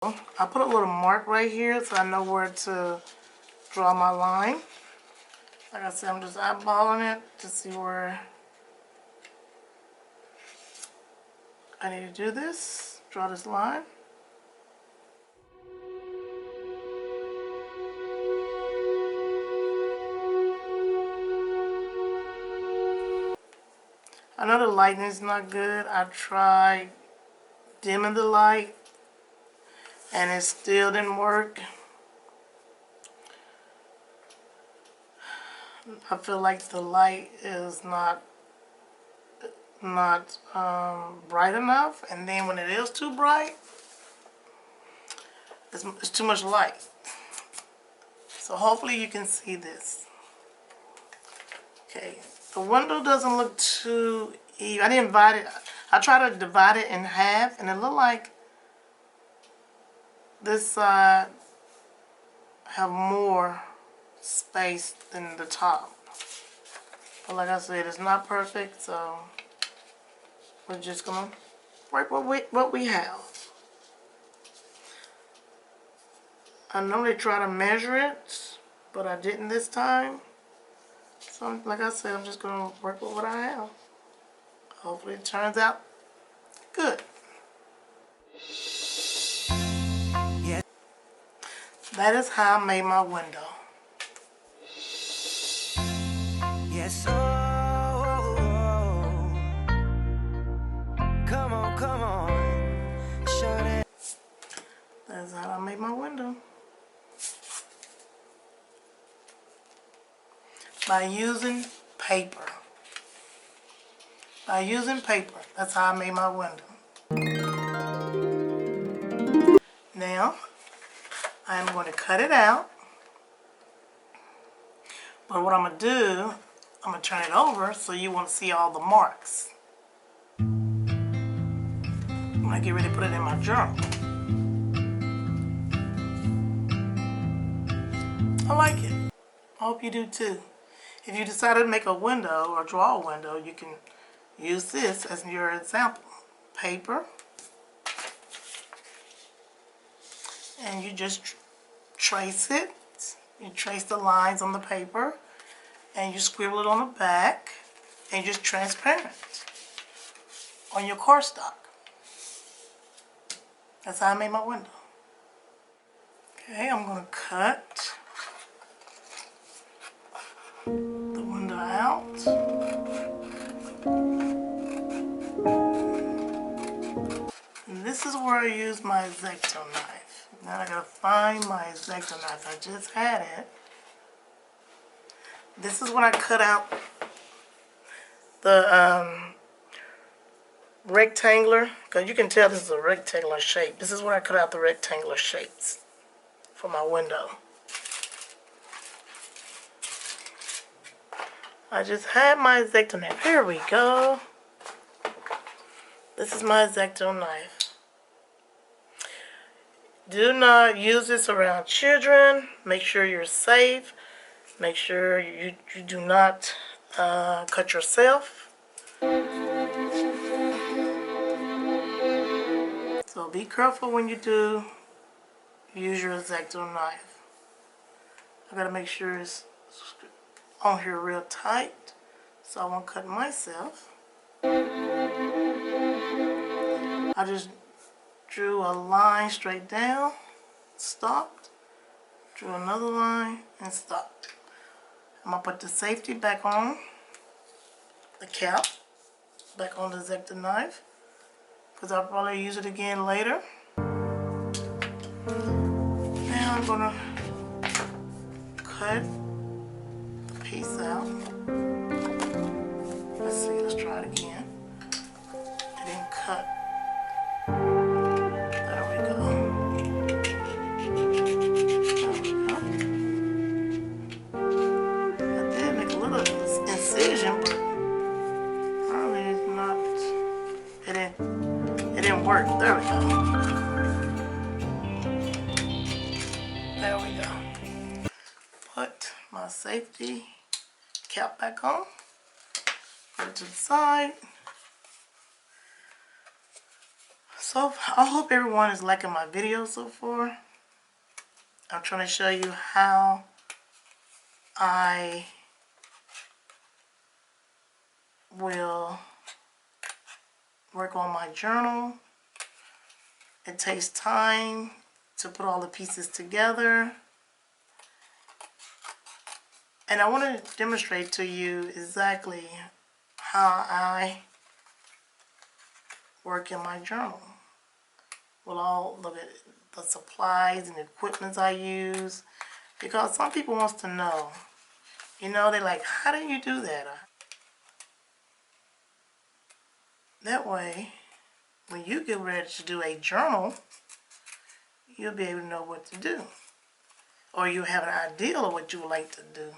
I put a little mark right here so I know where to draw my line. Like I said, I'm just eyeballing it to see where I need to do this. Draw this line. I know the lighting is not good. I tried dimming the light and it still didn't work. I feel like the light is not bright enough, and then when it is too bright, it's too much light. So hopefully you can see this. Okay, the window doesn't look too even. I didn't divide it. I tried to divide it in half, and it looked like this side have more space than the top. But like I said, it's not perfect, so we're just gonna work what we have. I normally try to measure it, but I didn't this time. So like I said, I'm just gonna work with what I have. Hopefully it turns out good. Yeah. That is how I made my window. Yes, oh, come on, show that. That's how I made my window. By using paper. That's how I made my window. Now, I'm going to cut it out. But what I'm going to do, I'm going to turn it over so you want to see all the marks. When I get ready to put it in my journal. I like it. I hope you do too. If you decided to make a window or draw a window, you can use this as your example. Paper. And you just trace it. You trace the lines on the paper. And you scribble it on the back. And just transparent on your cardstock. That's how I made my window. Okay, I'm going to cut the window out. And this is where I use my Exacto knife. Now I gotta find my Exacto knife. I just had it. This is when I cut out the rectangular, because you can tell this is a rectangular shape. This is where I cut out the rectangular shapes for my window. I just had my Exacto knife. Here we go. This is my Exacto knife. Do not use this around children. Make sure you're safe. Make sure you do not cut yourself. So be careful when you do use your Exacto knife. I gotta make sure it's on here real tight so I won't cut myself. I just drew a line straight down, stopped, drew another line, and stopped. I'm going to put the safety back on, the cap, back on the Exacto knife, because I'll probably use it again later. Now I'm going to cut the piece out. Let's see, let's try it again. It didn't cut. Work. There we go. There we go. Put my safety cap back on. Put it to the side. So I hope everyone is liking my video so far. I'm trying to show you how I will work on my journal. It takes time to put all the pieces together. And I want to demonstrate to you exactly how I work in my journal. With all of it, the supplies and equipment I use. Because some people wants to know. You know, they're like, how do you do that? That way, when you get ready to do a journal, you'll be able to know what to do. Or you have an idea of what you would like to do.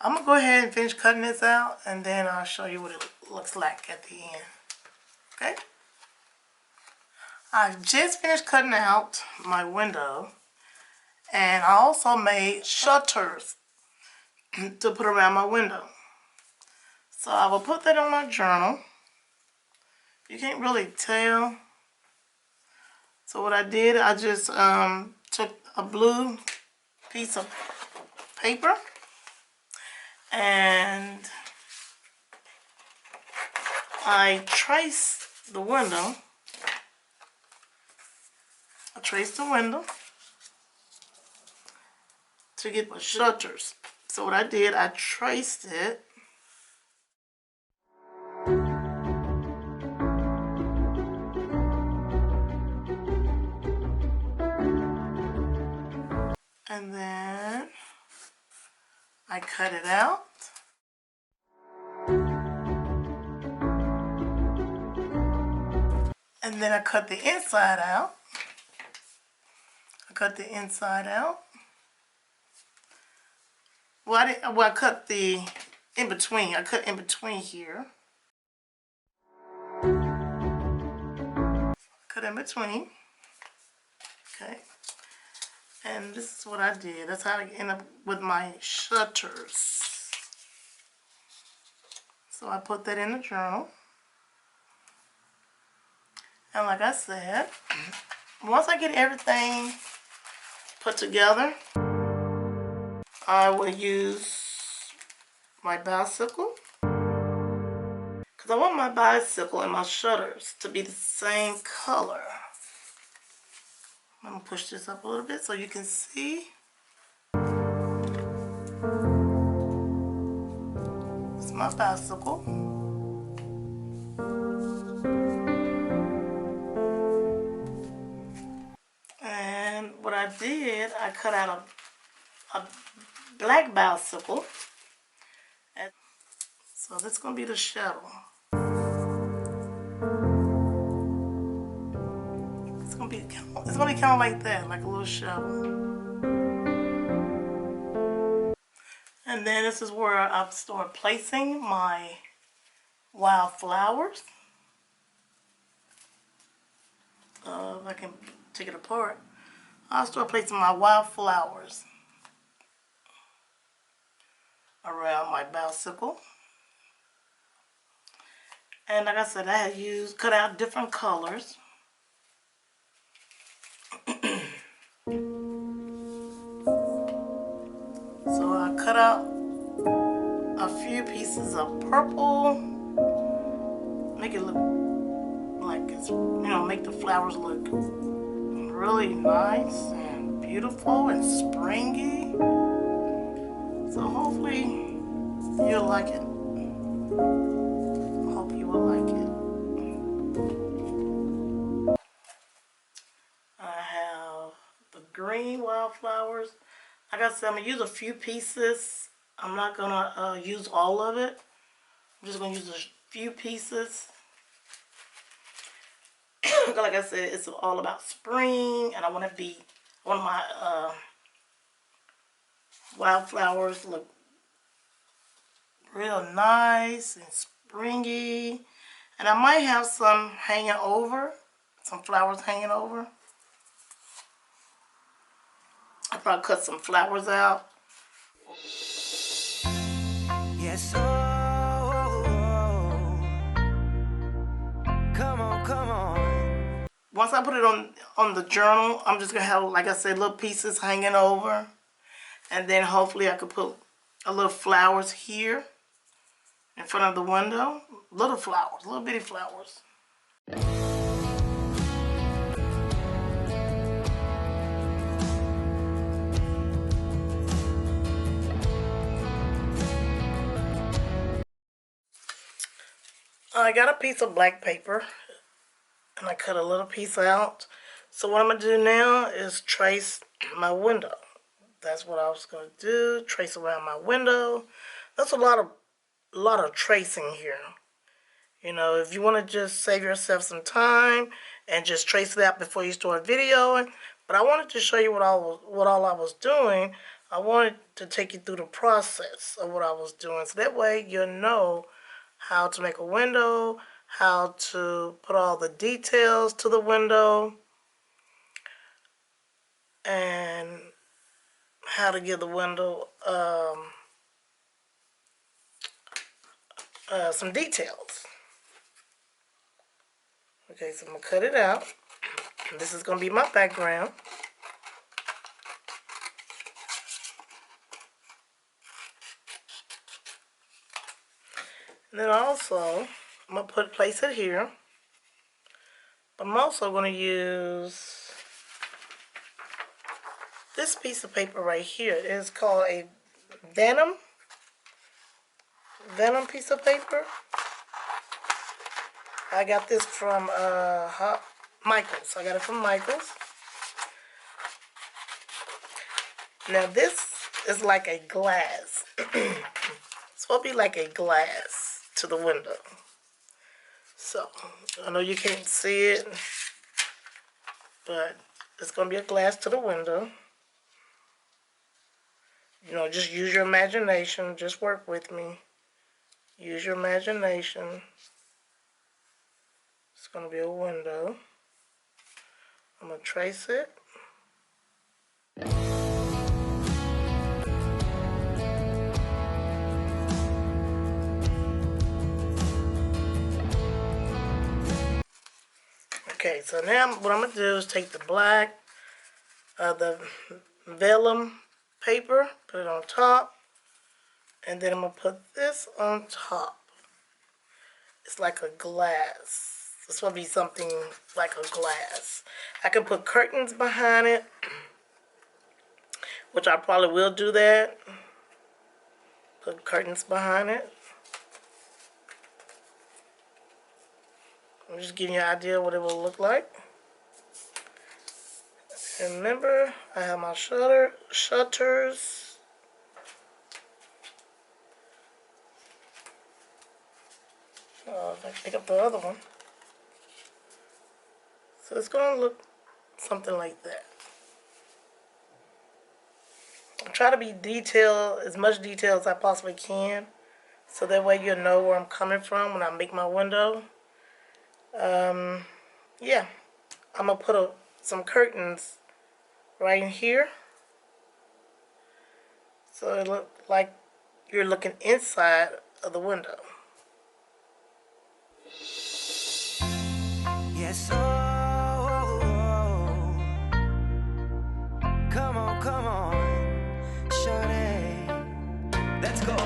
I'm going to go ahead and finish cutting this out, and then I'll show you what it looks like at the end. Okay? I just finished cutting out my window, and I also made shutters to put around my window. So I will put that on my journal. You can't really tell. So what I did, I just took a blue piece of paper and I traced the window. I traced the window to get my shutters. So what I did, I traced it. And then I cut it out. And then I cut the inside out. I cut the inside out. Well, I cut the in between. I cut in between here. Cut in between. Okay. And this is what I did. That's how I end up with my shutters. So I put that in the journal. And like I said, once I get everything put together, I will use my bicycle. Because I want my bicycle and my shutters to be the same color. I'm going to push this up a little bit so you can see. It's my bicycle. And what I did, I cut out a black bicycle. And so this is going to be the shuttle. It's going to be kind of like that, like a little shuttle. And then this is where I've started placing my wildflowers. If I can take it apart, I'll start placing my wildflowers around my bicycle. And like I said, I had cut out different colors. So I cut out a few pieces of purple, make it look like it's, make the flowers look really nice and beautiful and springy. So hopefully you'll like it. I hope you will like it. I have the green wildflowers. Like I said, I'm going to use a few pieces. I'm not going to use all of it. I'm just going to use a few pieces. Like I said, it's all about spring, and I want my wildflowers look real nice and springy. And I might have some hanging over, some flowers hanging over. I'll probably cut some flowers out. Yes, oh, once I put it on the journal, I'm just gonna have, like I said, little pieces hanging over, and then hopefully I could put a little flowers here in front of the window. Little flowers, little bitty flowers. I got a piece of black paper and I cut a little piece out. So what I'm going to do now is trace my window. That's what I was going to do, trace around my window. That's a lot of tracing here. You know, if you want to just save yourself some time and just trace it out before you start videoing. But I wanted to show you what all I was doing. I wanted to take you through the process of what I was doing. So that way you'll know how to make a window, how to put all the details to the window, and how to give the window some details. Okay, so I'm going to cut it out. This is going to be my background. And then also, I'm going to place it here. But I'm also going to use this piece of paper right here. It is called a Venom piece of paper. I got this from Michaels. I got it from Michaels. Now this is like a glass. It's supposed to be like a glass to the window. So I know you can't see it, but it's going to be a glass to the window. You know, just use your imagination. Just work with me. Use your imagination. It's going to be a window. I'm going to trace it. Okay, so now what I'm going to do is take the black, the vellum paper, put it on top, and then I'm going to put this on top. It's like a glass. This will be something like a glass. I can put curtains behind it, which I probably will do that. Put curtains behind it. I'm just giving you an idea of what it will look like. And remember, I have my shutters. If I pick up the other one. So it's going to look something like that. I'm trying to be detailed, as much detail as I possibly can, so that way you'll know where I'm coming from when I make my window. Yeah, I'm going to put some curtains right in here, so it looks like you're looking inside of the window. Yes, oh, come on, shorty, let's go.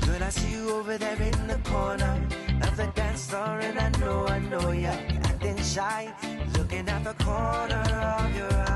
Girl, I see you over there in the corner of the dance floor, and I know you're acting shy, looking at the corner of your eye.